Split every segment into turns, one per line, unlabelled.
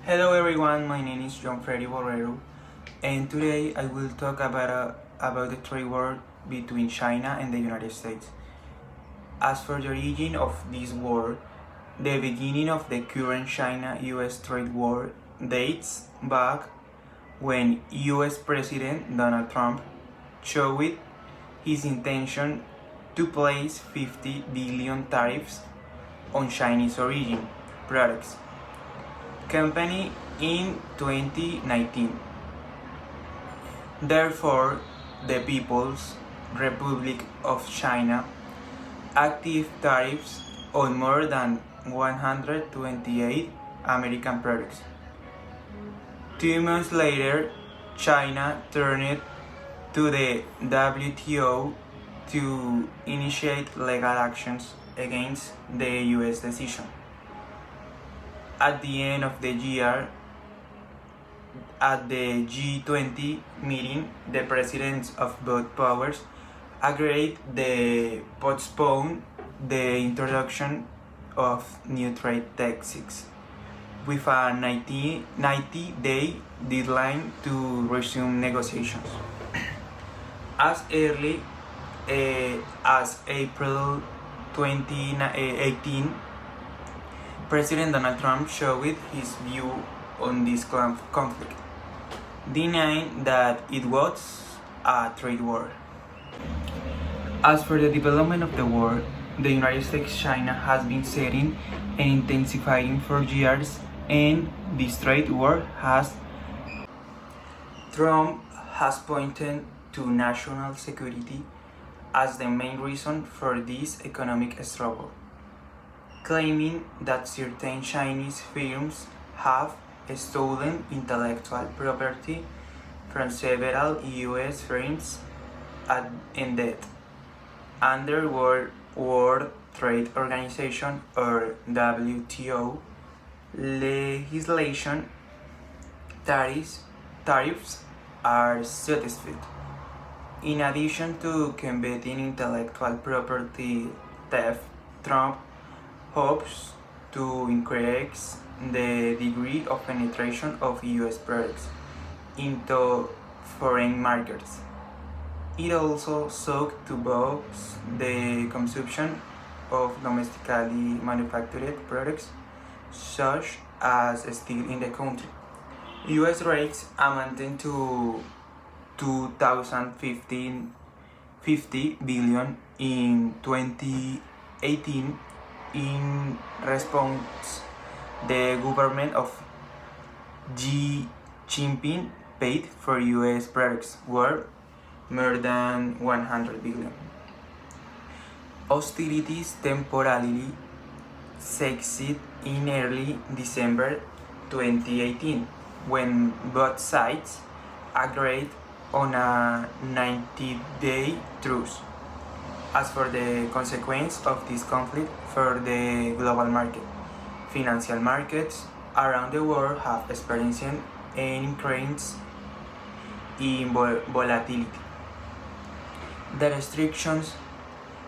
Hello everyone, my name is Jhon Fredy Borrero, and today I will talk about the trade war between China and the United States. As for the origin of this war, the beginning of the current China-US trade war dates back when US President Donald Trump showed his intention to place 50 billion tariffs on Chinese origin products company in 2019. Therefore, the People's Republic of China active tariffs on more than 128 American products. 2 months later, China turned to the WTO to initiate legal actions against the US decision. At the end of the year, at the G20 meeting, the presidents of both powers agreed to postpone the introduction of new trade taxes with a 90-day deadline to resume negotiations. As early as April 2018, President Donald Trump showed his view on this conflict, denying that it was a trade war. As for the development of the war, the United States-China has been setting and intensifying for years, and this trade war Trump has pointed to national security as the main reason for this economic struggle, claiming that certain Chinese firms have stolen intellectual property from several US firms and that under World Trade Organization or WTO legislation, tariffs are satisfied. In addition to combating intellectual property theft, Trump hopes to increase the degree of penetration of US products into foreign markets. It also sought to boost the consumption of domestically manufactured products, such as steel in the country. US rates amounted to 2,050 billion in 2018. In response, the government of Xi Jinping paid for US products worth more than 100 billion. Hostilities temporarily ceased in early December 2018 when both sides agreed on a 90-day truce. As for the consequence of this conflict for the global market, financial markets around the world have experienced an increase in volatility. The restrictions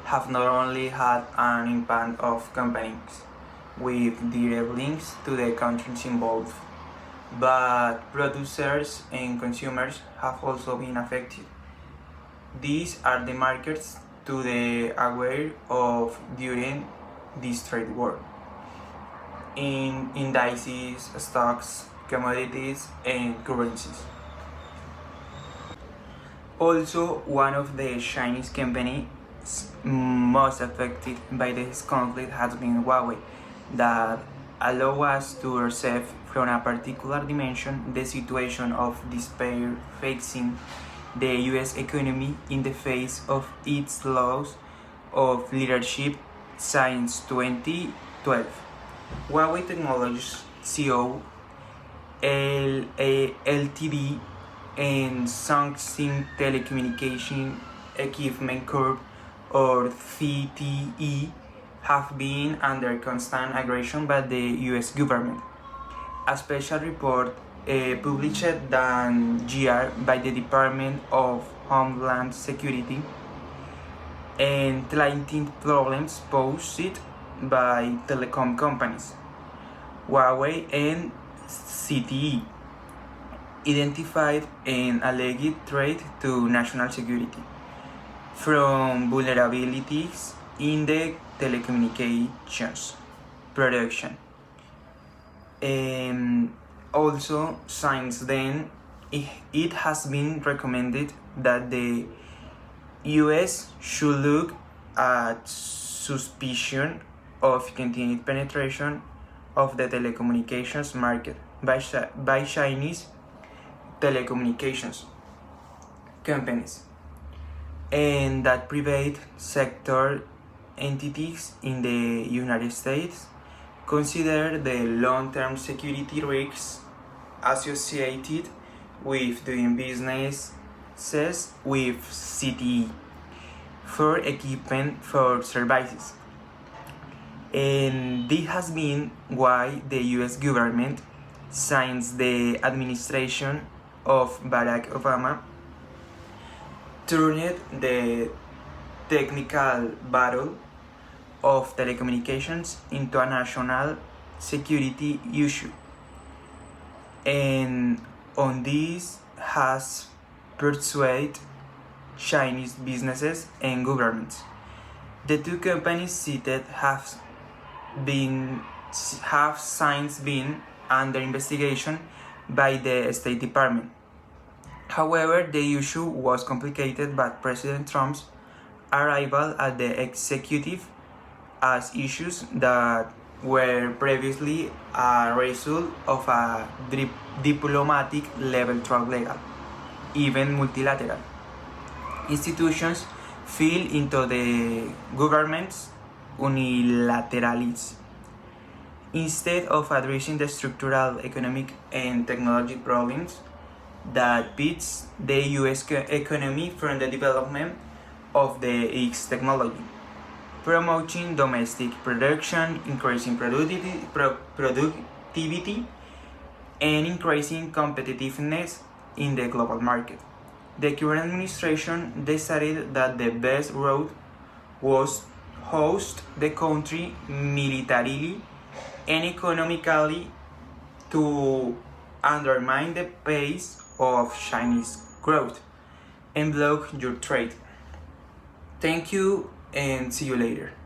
have not only had an impact on companies with direct links to the countries involved, but producers and consumers have also been affected. These are the markets to the aware of during this trade war in indices, stocks, commodities, and currencies. Also, one of the Chinese companies most affected by this conflict has been Huawei, that allow us to observe from a particular dimension the situation of despair facing the US economy in the face of its loss of leadership since 2012. Huawei Technologies CEO Ltd and Samsung Telecommunication Equipment Corp or CTE have been under constant aggression by the US government. A special report published that year by the Department of Homeland Security and problems posed by telecom companies. Huawei and CTE, identified an alleged threat to national security from vulnerabilities in the telecommunications production. Also, since then, it has been recommended that the US should look at suspicion of continued penetration of the telecommunications market by Chinese telecommunications companies, and that private sector entities in the United States consider the long-term security risks associated with doing businesses with CTE for equipment for services. And this has been why the US government, since the administration of Barack Obama, turned the technical battle of telecommunications into a national security issue, and on this has persuaded Chinese businesses and governments. The two companies cited have since been under investigation by the State Department. However, the issue was complicated by President Trump's arrival at the executive, as issues that were previously a result of a diplomatic level through legal, even multilateral institutions fell into the government's unilateralism. Instead of addressing the structural, economic, and technology problems that pits the US economy from the development of the X technology, promoting domestic production, increasing productivity, and increasing competitiveness in the global market. The current administration decided that the best route was host the country militarily and economically to undermine the pace of Chinese growth and block your trade. Thank you and see you later.